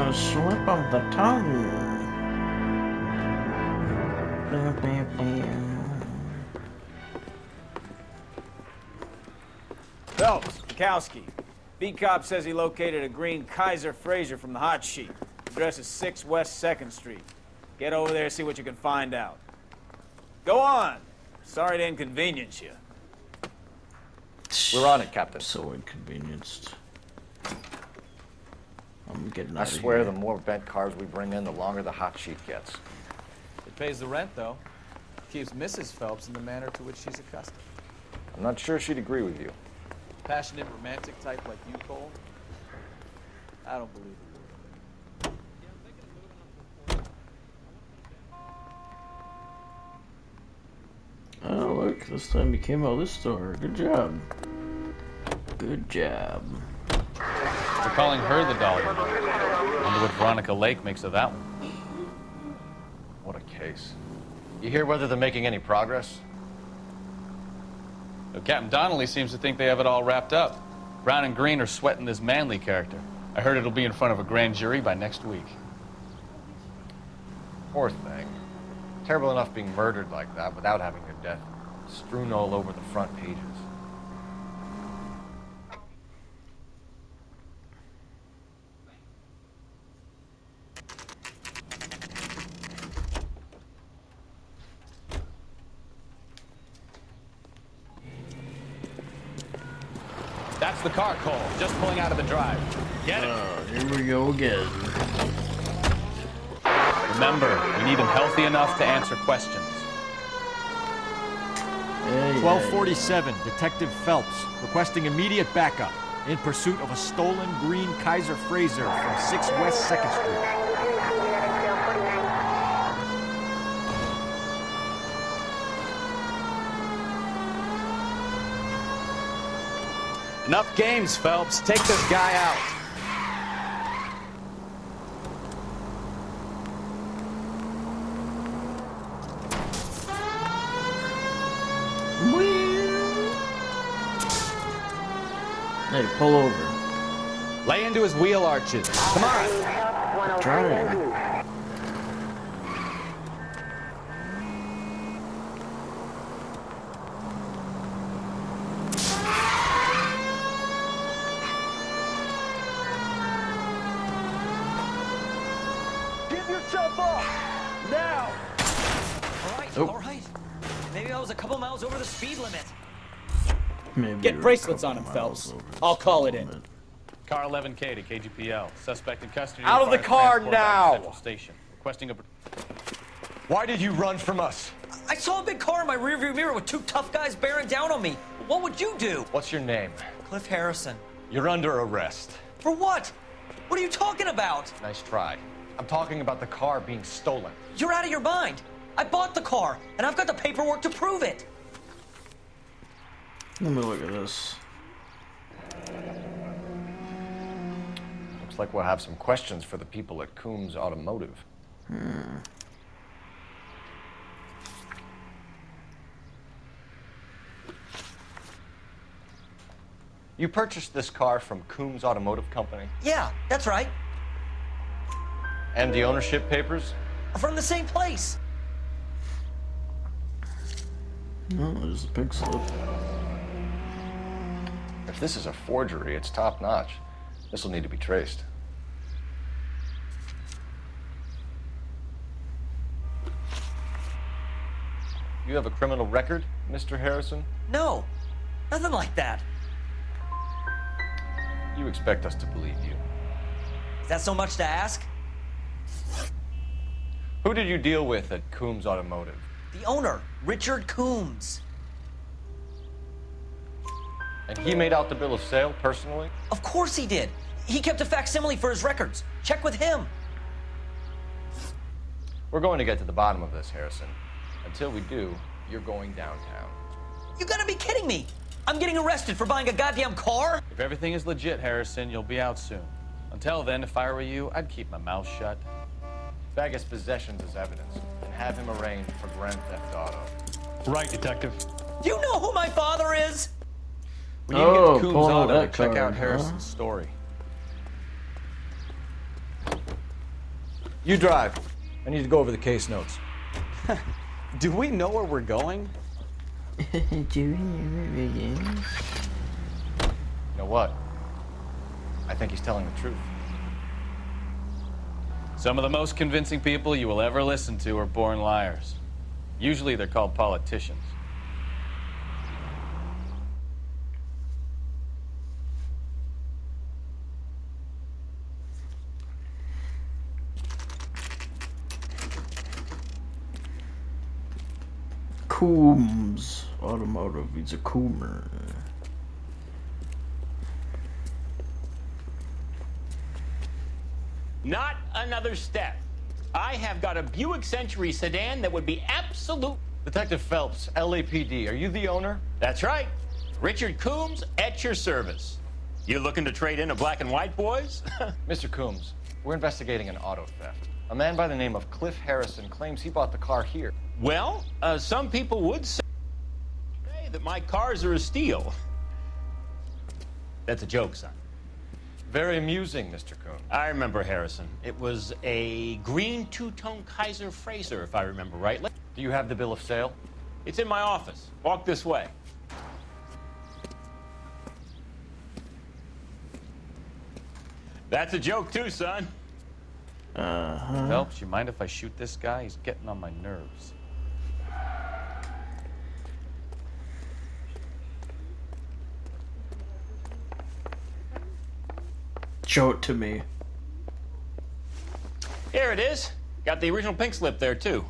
A slip of the tongue. Phelps, Mikowski. B-Cop says he located a green Kaiser Fraser from the hot sheet. Address is 6 West 2nd Street. Get over there, see what you can find out. Go on. Sorry to inconvenience you. We're on it, Captain. So inconvenienced. I'm getting I out of here. swear the more bent cars we bring in, the longer the hot sheet gets. It pays the rent, though. Keeps Mrs. Phelps in the manner to which she's accustomed. I'm not sure she'd agree with you. Passionate, romantic type like you, Cole? I don't believe it. Oh, look, this time you came out of this store. Good job. Good job. They're calling her the Dahlia. Wonder what Veronica Lake makes of that one. What a case. You hear whether they're making any progress? Well, Captain Donnelly seems to think they have it all wrapped up. Brown and Green are sweating this Manley character. I heard it'll be in front of a grand jury by next week. Poor thing. Terrible enough being murdered like that without having her death strewn all over the front pages. That's the car, Cole. Just pulling out of the drive. Get it. Here we go again. Remember, we need him healthy enough to answer questions. 1247, Detective Phelps, requesting immediate backup in pursuit of a stolen green Kaiser Fraser from 6 West 2nd Street. Enough games, Phelps. Take this guy out. Hey, pull over. Lay into his wheel arches. Come on. Trying. Give yourself up! Now! All right. Maybe I was a couple miles over the speed limit. Maybe Get you're a bracelets couple on him, miles Phelps. over the I'll call speed it in. limit. Car 11K to KGPL. Suspect in custody. Out of the requires car transport back to now! Central Station. Requesting a... Why did you run from us? I saw a big car in my rearview mirror with 2 tough guys bearing down on me. What would you do? What's your name? Cliff Harrison. You're under arrest. For what? What are you talking about? Nice try. I'm talking about the car being stolen. You're out of your mind. I bought the car, and I've got the paperwork to prove it. Let me look at this. Looks like we'll have some questions for the people at Coombs Automotive. You purchased this car from Coombs Automotive Company? Yeah, that's right. And the ownership papers? From the same place. No, there's a pig slip. If this is a forgery, it's top-notch. This will need to be traced. You have a criminal record, Mr. Harrison? No, nothing like that. You expect us to believe you. Is that so much to ask? Who did you deal with at Coombs Automotive? The owner, Richard Coombs. And he made out the bill of sale personally? Of course he did. He kept a facsimile for his records. Check with him. We're going to get to the bottom of this, Harrison. Until we do, you're going downtown. You gotta be kidding me. I'm getting arrested for buying a goddamn car? If everything is legit, Harrison, you'll be out soon. Until then, if I were you, I'd keep my mouth shut. Bag his possessions as evidence and have him arraigned for grand theft auto. Right, Detective. Do you know who my father is? We need to get Oh, to Coombs pulling out Auto that and check card, out huh? Harrison's story. You drive. I need to go over the case notes. Do we know where we're going? You know what? I think he's telling the truth. Some of the most convincing people you will ever listen to are born liars. Usually they're called politicians. Coombs Automotive. He's a Coomer. Not another step. I have got a Buick Century sedan that would be absolute. Detective Phelps, LAPD, are you the owner? That's right. Richard Coombs at your service. You looking to trade in a black and white, boys? Mr. Coombs, we're investigating an auto theft. A man by the name of Cliff Harrison claims he bought the car here. Well, some people would say that my cars are a steal. That's a joke, son. Very amusing, Mr. Coombs. I remember Harrison. It was a green two-tone Kaiser Frazer, if I remember rightly. Do you have the bill of sale? It's in my office. Walk this way. That's a joke too, son. Phelps, you mind if I shoot this guy? He's getting on my nerves. Show it to me. Here it is. Got the original pink slip there too.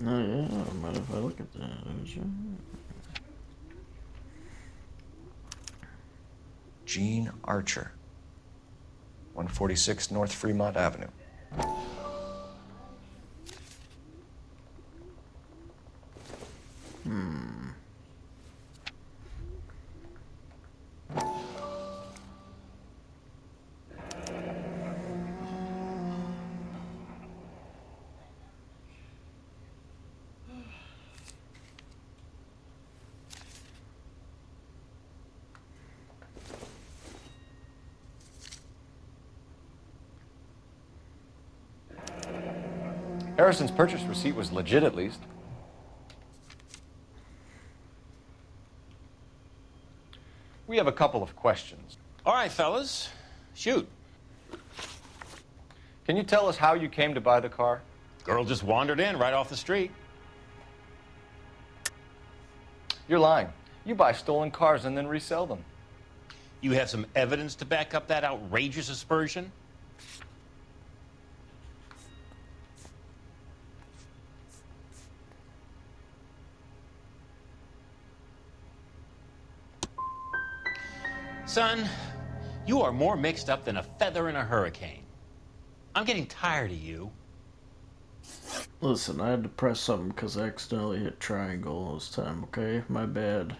Oh yeah, mind if I look at that? Gene Archer, 146 North Fremont Avenue. Harrison's purchase receipt was legit, at least. We have a couple of questions. All right, fellas. Shoot. Can you tell us how you came to buy the car? Girl just wandered in right off the street. You're lying. You buy stolen cars and then resell them. You have some evidence to back up that outrageous aspersion? Son, you are more mixed up than a feather in a hurricane. I'm getting tired of you. Listen, I had to press something because I accidentally hit triangle this time, okay? My bad.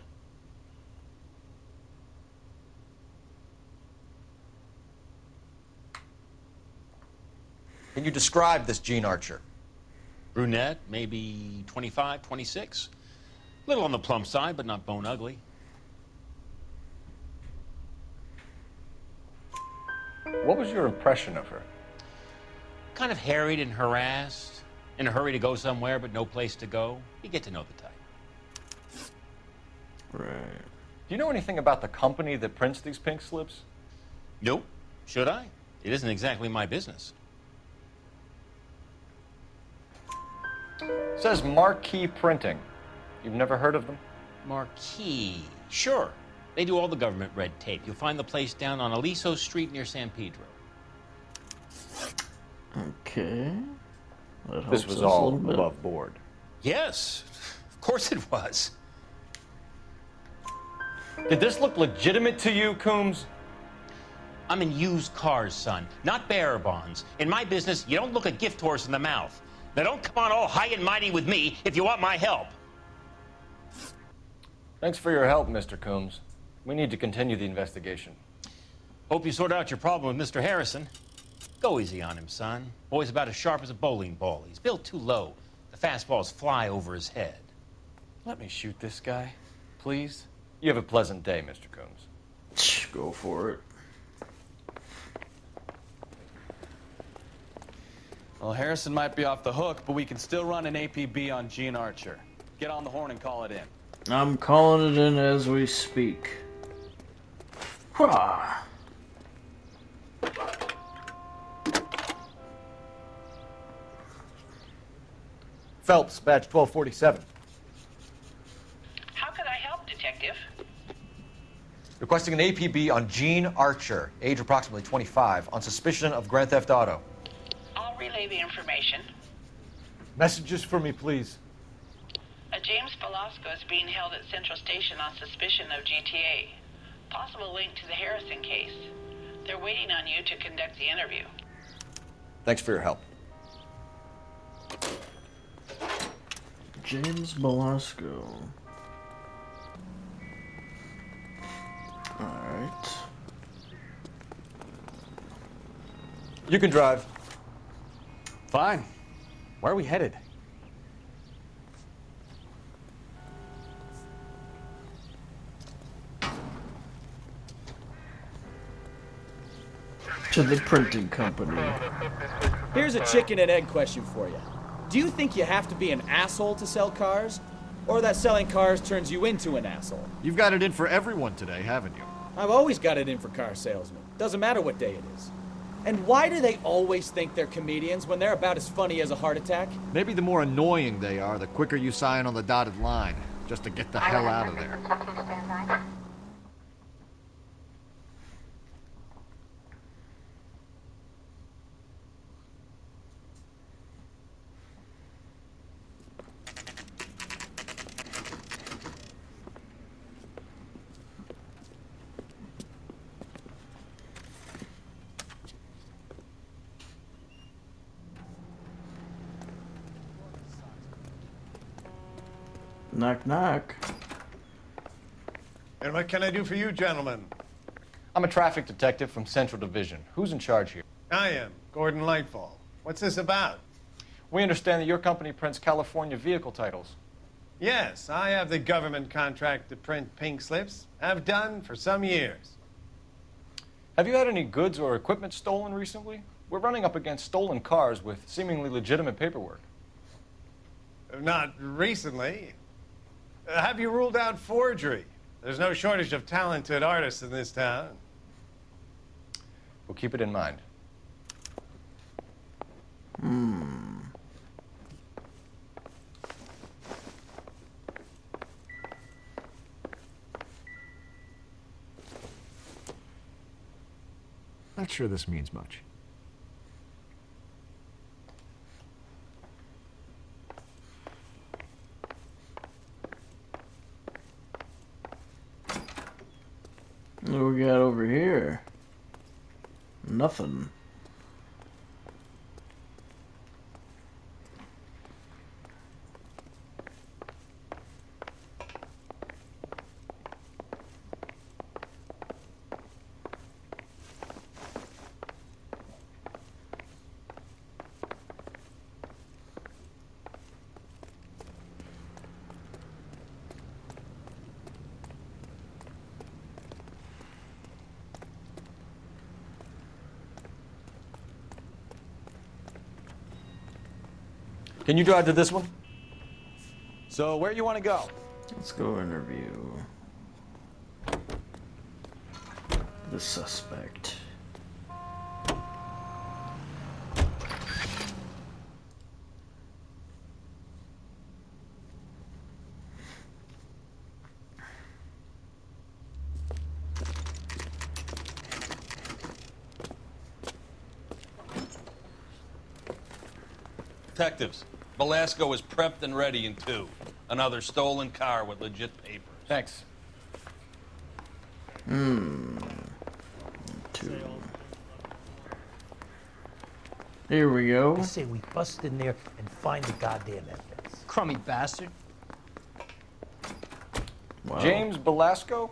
Can you describe this Gene Archer? Brunette, maybe 25, 26. Little on the plump side, but not bone ugly. What was your impression of her? Kind of harried and harassed. In a hurry to go somewhere, but no place to go. You get to know the type. Right. Do you know anything about the company that prints these pink slips? Nope. Should I? It isn't exactly my business. It says Marquee Printing. You've never heard of them? Marquee. Sure. They do all the government red tape. You'll find the place down on Aliso Street near San Pedro. Okay. That This helps was us a all little bit. above board. Yes, of course it was. Did this look legitimate to you, Coombs? I'm in used cars, son, not bearer bonds. In my business, you don't look a gift horse in the mouth. Now don't come on all high and mighty with me if you want my help. Thanks for your help, Mr. Coombs. We need to continue the investigation. Hope you sort out your problem with Mr. Harrison. Go easy on him, son. Boy's about as sharp as a bowling ball. He's built too low. The fastballs fly over his head. Let me shoot this guy, please. You have a pleasant day, Mr. Coombs. Go for it. Well, Harrison might be off the hook, but we can still run an APB on Gene Archer. Get on the horn and call it in. I'm calling it in as we speak. Hwah. Phelps, badge 1247. How could I help, Detective? Requesting an APB on Gene Archer, age approximately 25, on suspicion of grand theft auto. I'll relay the information. Messages for me, please. A James Velasco is being held at Central Station on suspicion of GTA. Possible link to the Harrison case. They're waiting on you to conduct the interview. Thanks for your help. James Velasco. Alright. You can drive. Fine. Where are we headed? To the printing company. Here's a chicken and egg question for you. Do you think you have to be an asshole to sell cars? Or that selling cars turns you into an asshole? You've got it in for everyone today, haven't you? I've always got it in for car salesmen. Doesn't matter what day it is. And why do they always think they're comedians when they're about as funny as a heart attack? Maybe the more annoying they are, the quicker you sign on the dotted line, just to get the hell out of there. Knock, knock. And what can I do for you, gentlemen? I'm a traffic detective from Central Division. Who's in charge here? I am, Gordon Lightfall. What's this about? We understand that your company prints California vehicle titles. Yes, I have the government contract to print pink slips. Have done for some years. Have you had any goods or equipment stolen recently? We're running up against stolen cars with seemingly legitimate paperwork. Not recently. Have you ruled out forgery? There's no shortage of talented artists in this town. We'll keep it in mind. Not sure this means much. What do we got over here? Nothing. Can you drive to this one? So, where you want to go? Let's go interview the suspect. Detectives, Velasco is prepped and ready in 2. Another stolen car with legit papers. Thanks. 2. Here we go. I say we bust in there and find the goddamn evidence. Crummy bastard. Wow. James Velasco?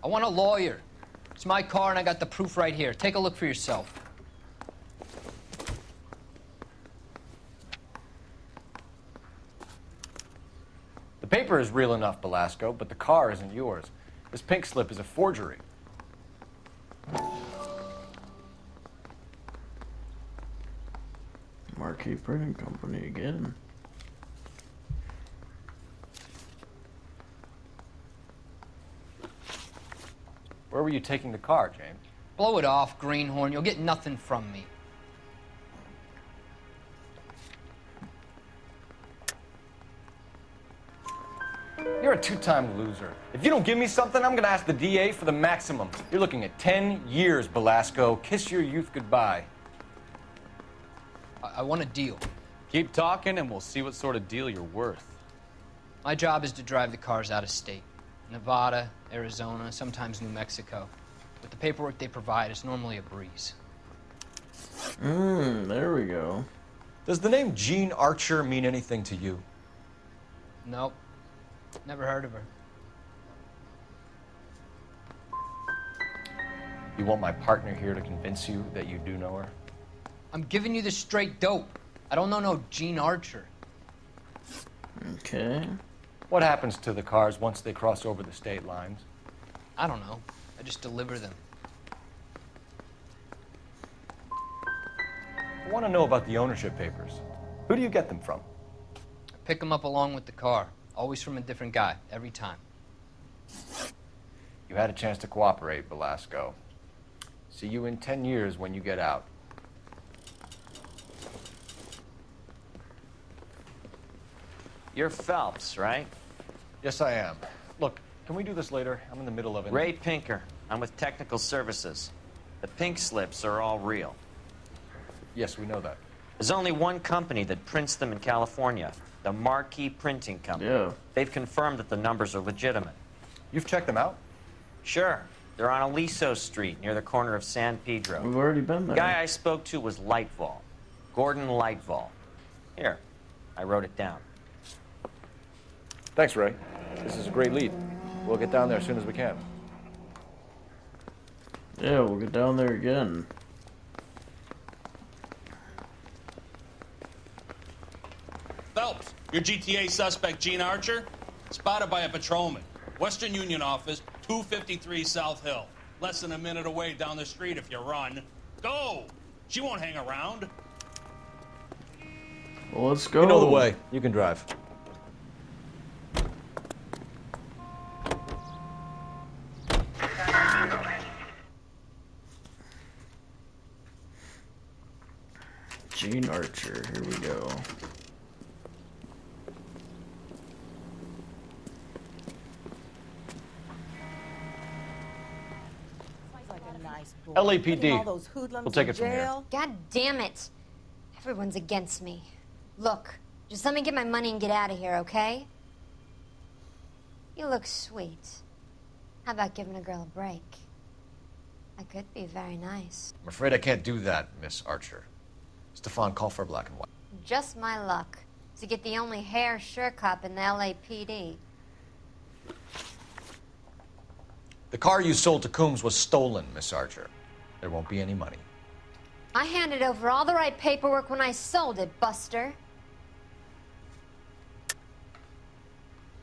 I want a lawyer. It's my car and I got the proof right here. Take a look for yourself. The paper is real enough, Velasco, but the car isn't yours. This pink slip is a forgery. Mark Marquee Printing Company again. Where were you taking the car, James? Blow it off, greenhorn. You'll get nothing from me. You're a two-time loser. If you don't give me something, I'm gonna ask the DA for the maximum. You're looking at 10 years, Belasco. Kiss your youth goodbye. I want a deal. Keep talking and we'll see what sort of deal you're worth. My job is to drive the cars out of state. Nevada, Arizona, sometimes New Mexico. With the paperwork they provide, it's normally a breeze. There we go. Does the name Jean Archer mean anything to you? Nope. Never heard of her. You want my partner here to convince you that you do know her? I'm giving you the straight dope. I don't know no Jean Archer. Okay. What happens to the cars once they cross over the state lines? I don't know. I just deliver them. I want to know about the ownership papers. Who do you get them from? I pick them up along with the car. Always from a different guy, every time. You had a chance to cooperate, Belasco. See you in 10 years when you get out. You're Phelps, right? Yes, I am. Look, can we do this later? I'm in the middle of it. Ray Pinker. I'm with Technical Services. The pink slips are all real. Yes, we know that. There's only one company that prints them in California, the Marquee Printing Company. Yeah. They've confirmed that the numbers are legitimate. You've checked them out? Sure. They're on Aliso Street, near the corner of San Pedro. We've already been there. The guy I spoke to was Lightval. Gordon Lightval. Here, I wrote it down. Thanks, Ray. This is a great lead. We'll get down there as soon as we can. Yeah, we'll get down there again. Phelps, your GTA suspect, Gene Archer, spotted by a patrolman. Western Union office, 253 South Hill. Less than a minute away down the street if you run. Go! She won't hang around. Well, let's go. You know the way. You can drive. Gene Archer, here we go. LAPD. We'll take it from here. God damn it. Everyone's against me. Look, just let me get my money and get out of here, okay? You look sweet. How about giving a girl a break? I could be very nice. I'm afraid I can't do that, Miss Archer. Stefan, call for black and white. Just my luck to get the only hair sure cop in the LAPD. The car you sold to Coombs was stolen, Miss Archer. There won't be any money. I handed over all the right paperwork when I sold it, Buster.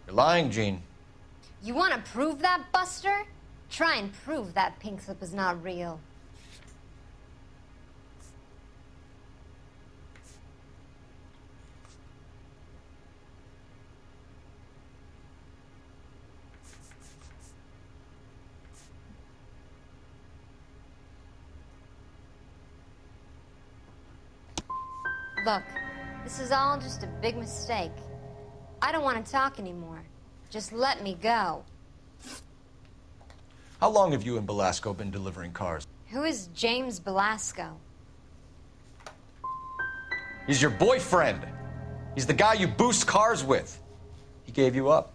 You're lying, Gene. You want to prove that, Buster? Try and prove that pink slip is not real. Look, this is all just a big mistake. I don't want to talk anymore. Just let me go. How long have you and Belasco been delivering cars? Who is James Belasco? He's your boyfriend. He's the guy you boost cars with. He gave you up.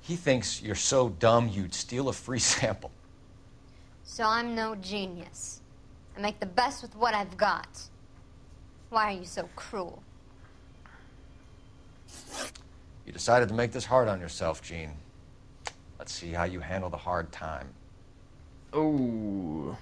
He thinks you're so dumb you'd steal a free sample. So I'm no genius. I make the best with what I've got. Why are you so cruel? You decided to make this hard on yourself, Gene. Let's see how you handle the hard time. Oh.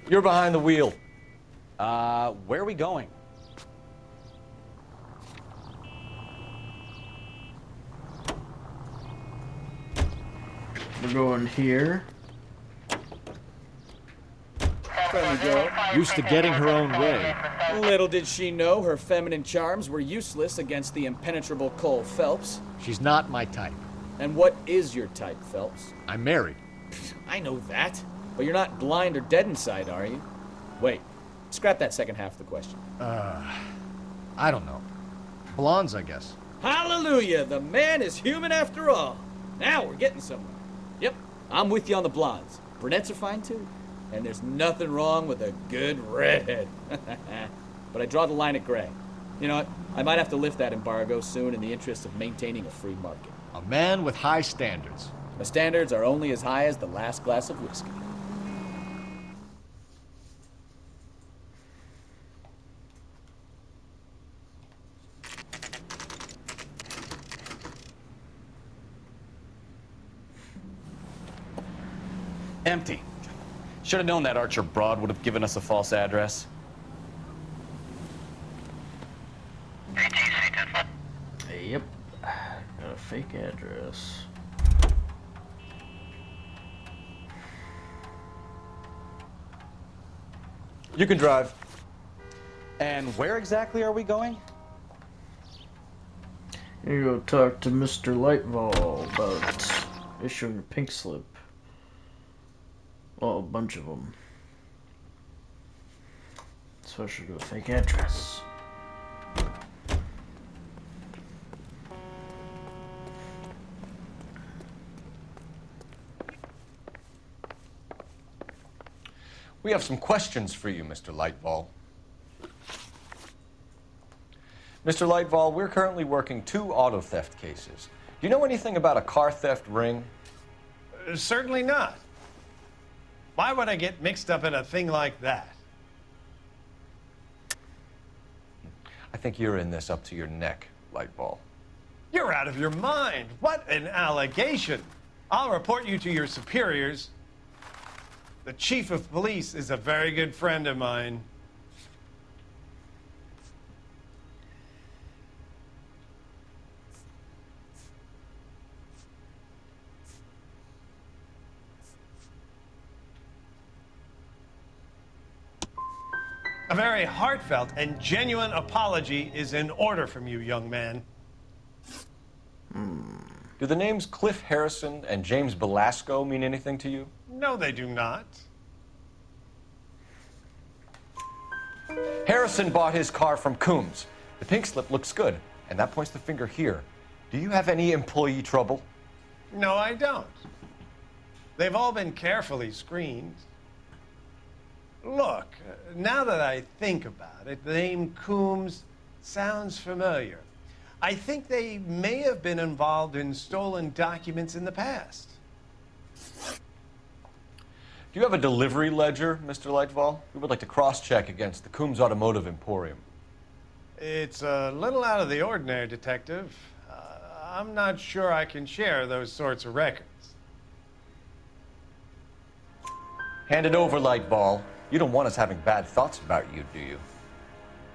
You're behind the wheel. Where are we going? We're going here. Friendly girl. Used to getting her own way. Little did she know her feminine charms were useless against the impenetrable Cole Phelps. She's not my type. And what is your type, Phelps? I'm married. I know that. But you're not blind or dead inside, are you? Wait. Scrap that second half of the question. I don't know. Blondes, I guess. Hallelujah! The man is human after all. Now we're getting somewhere. Yep, I'm with you on the blondes. Brunettes are fine too. And there's nothing wrong with a good redhead. But I draw the line at gray. You know what? I might have to lift that embargo soon in the interest of maintaining a free market. A man with high standards. My standards are only as high as the last glass of whiskey. Empty. Should have known that Archer broad would have given us a false address. Yep. Got a fake address. You can drive. And where exactly are we going? You go talk to Mr. Lightball about issuing a pink slip. Well, a bunch of them. Especially to a fake address. We have some questions for you, Mr. Lightball. Mr. Lightball, we're currently working 2 auto theft cases. Do you know anything about a car theft ring? Certainly not. Why would I get mixed up in a thing like that? I think you're in this up to your neck, Lightball. You're out of your mind. What an allegation. I'll report you to your superiors. The chief of police is a very good friend of mine. A very heartfelt and genuine apology is in order from you, young man. Do the names Cliff Harrison and James Belasco mean anything to you? No, they do not. Harrison bought his car from Coombs. The pink slip looks good, and that points the finger here. Do you have any employee trouble? No, I don't. They've all been carefully screened. Look, now that I think about it, the name Coombs sounds familiar. I think they may have been involved in stolen documents in the past. Do you have a delivery ledger, Mr. Lightfall? We would like to cross-check against the Coombs Automotive Emporium. It's a little out of the ordinary, Detective. I'm not sure I can share those sorts of records. Hand it over, Lightball. You don't want us having bad thoughts about you, do you?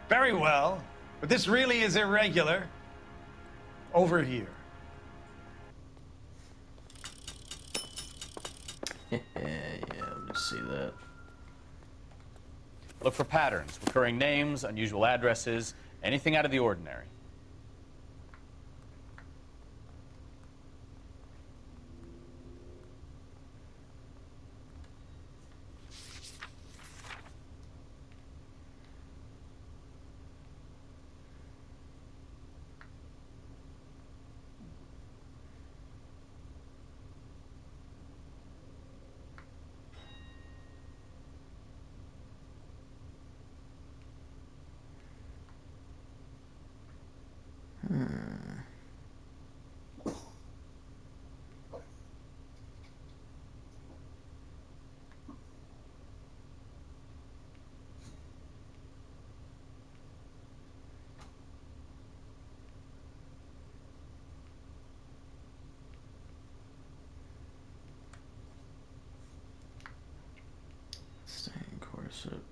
Very well, but this really is irregular. Over here. Yeah, let me see that. Look for patterns, recurring names, unusual addresses, anything out of the ordinary.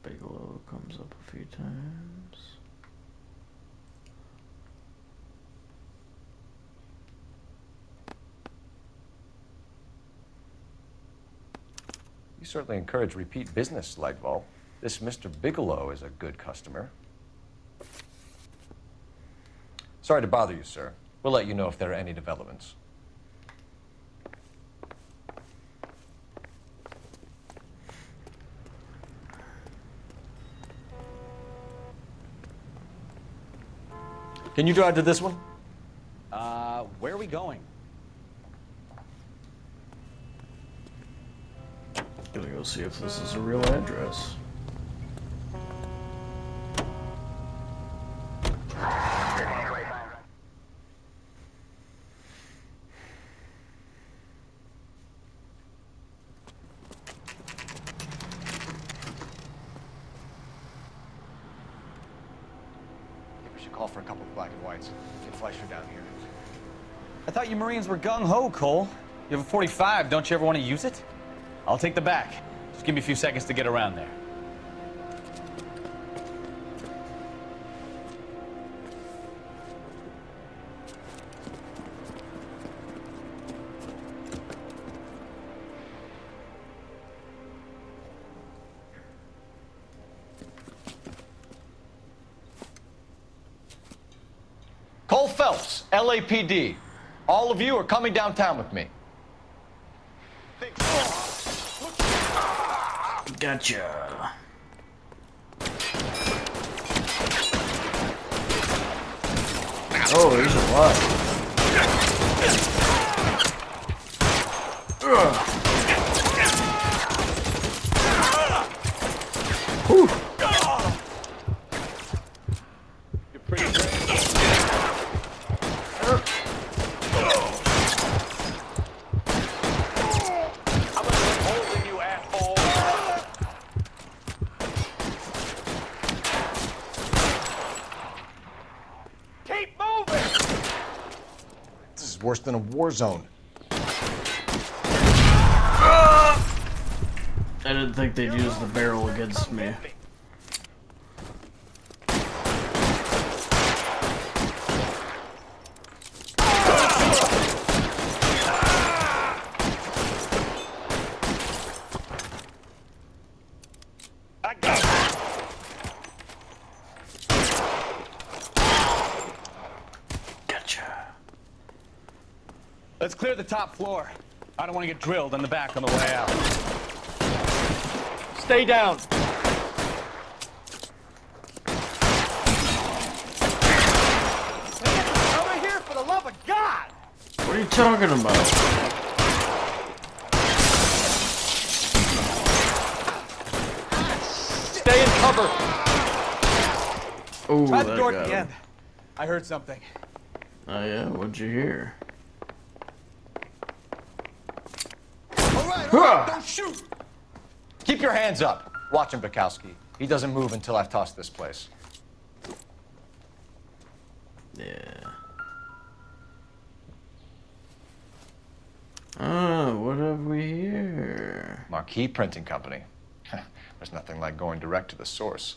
Bigelow comes up a few times. You certainly encourage repeat business, Lightval. This Mr. Bigelow is a good customer. Sorry to bother you, sir. We'll let you know if there are any developments. Can you drive to this one? Where are we going? Gonna go see if this is a real address. Call for a couple of black and whites. Get Fleischer down here. I thought you Marines were gung-ho, Cole. You have a 45. Don't you ever want to use it? I'll take the back. Just give me a few seconds to get around there. Cole Phelps, LAPD. All of you are coming downtown with me. Gotcha. Oh, there's a lot. Whew. You're pretty great. Worse than a war zone. I didn't think they'd use the barrel against me. Let's clear the top floor. I don't want to get drilled in the back on the way out. Stay down. Over here, for the love of God! What are you talking about? Stay in cover. Oh, Try the that door got at the him. end. I heard something. Oh yeah, what'd you hear? All right, don't shoot! Keep your hands up. Watch him, Bukowski. He doesn't move until I've tossed this place. Yeah. What have we here? Marquee Printing Company. There's nothing like going direct to the source.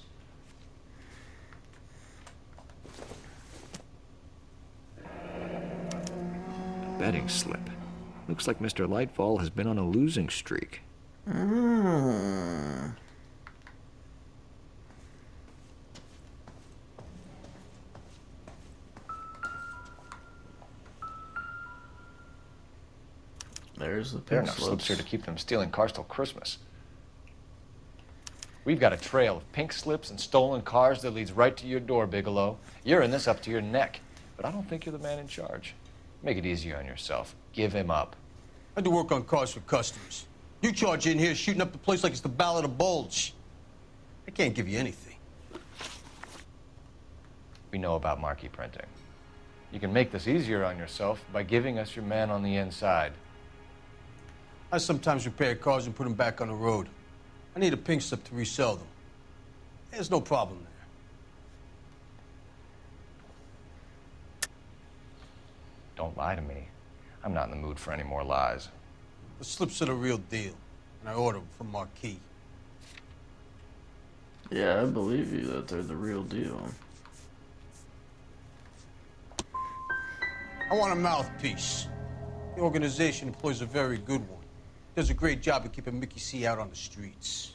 Betting slip. Looks like Mr. Lightfall has been on a losing streak. There's the There are pink enough slips slips here to keep them stealing cars till Christmas. We've got a trail of pink slips and stolen cars that leads right to your door, Bigelow. You're in this up to your neck, but I don't think you're the man in charge. Make it easier on yourself. Give him up. I do work on cars for customers. You charge in here shooting up the place like it's the Ballad of Bulge. I can't give you anything. We know about marquee printing. You can make this easier on yourself by giving us your man on the inside. I sometimes repair cars and put them back on the road. I need a pink slip to resell them. There's no problem there. Don't lie to me. I'm not in the mood for any more lies. The slips are the real deal, and I order them from Marquis. Yeah, I believe you that they're the real deal. I want a mouthpiece. The organization employs a very good one. Does a great job of keeping Mickey C out on the streets.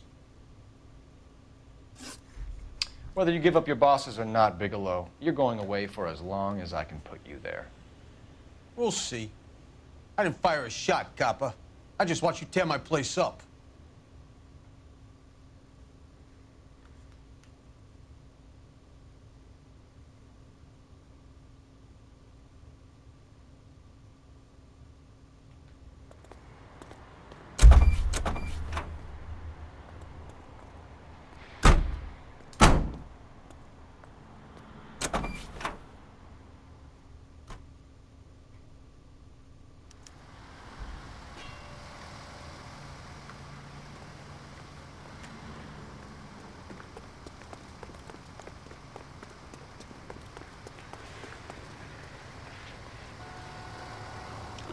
Whether you give up your bosses or not, Bigelow, you're going away for as long as I can put you there. We'll see. I didn't fire a shot, copper. I just watched you tear my place up.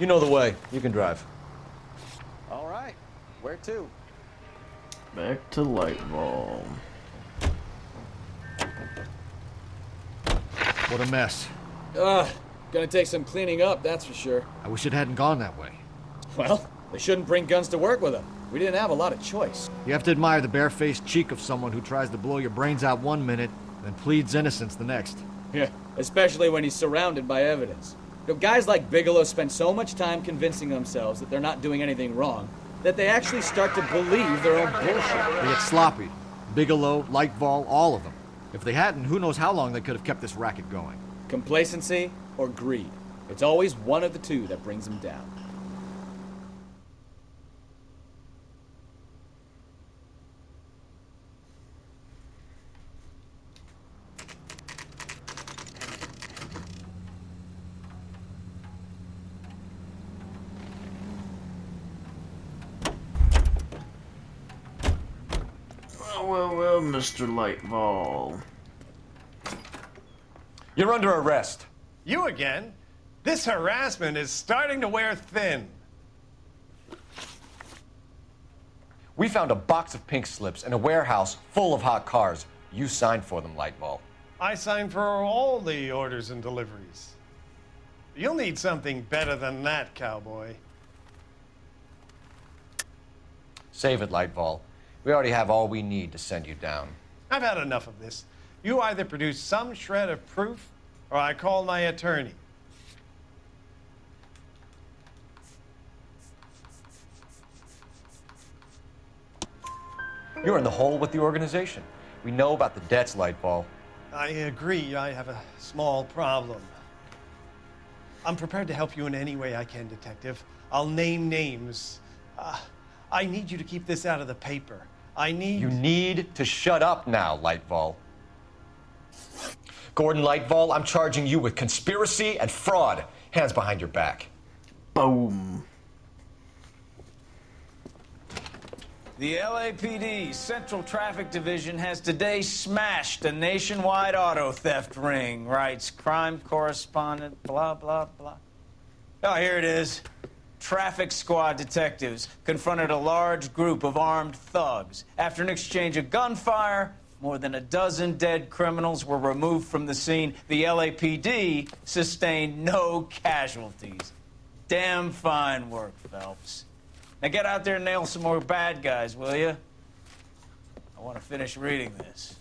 You know the way. You can drive. All right. Where to? Back to Lightball. What a mess. Gonna take some cleaning up, that's for sure. I wish it hadn't gone that way. Well, they shouldn't bring guns to work with them. We didn't have a lot of choice. You have to admire the barefaced cheek of someone who tries to blow your brains out one minute, then pleads innocence the next. Yeah, especially when he's surrounded by evidence. You know, guys like Bigelow spend so much time convincing themselves that they're not doing anything wrong that they actually start to believe their own bullshit. They get sloppy. Bigelow, Lightball, all of them. If they hadn't, who knows how long they could have kept this racket going. Complacency or greed. It's always one of the two that brings them down. Well, Mr. Lightball. You're under arrest. You again? This harassment is starting to wear thin. We found a box of pink slips in a warehouse full of hot cars. You signed for them, Lightball. I signed for all the orders and deliveries. You'll need something better than that, cowboy. Save it, Lightball. We already have all we need to send you down. I've had enough of this. You either produce some shred of proof, or I call my attorney. You're in the hole with the organization. We know about the debts, Lightball. I agree, I have a small problem. I'm prepared to help you in any way I can, Detective. I'll name names. I need you to keep this out of the paper. You need to shut up now, Lightball. Gordon Lightball, I'm charging you with conspiracy and fraud. Hands behind your back. Boom. The LAPD Central Traffic Division has today smashed a nationwide auto theft ring, writes crime correspondent, blah, blah, blah. Oh, here it is. Traffic squad detectives confronted a large group of armed thugs. After an exchange of gunfire, more than a dozen dead criminals were removed from the scene. The LAPD sustained no casualties. Damn fine work, Phelps. Now get out there and nail some more bad guys, will you? I want to finish reading this.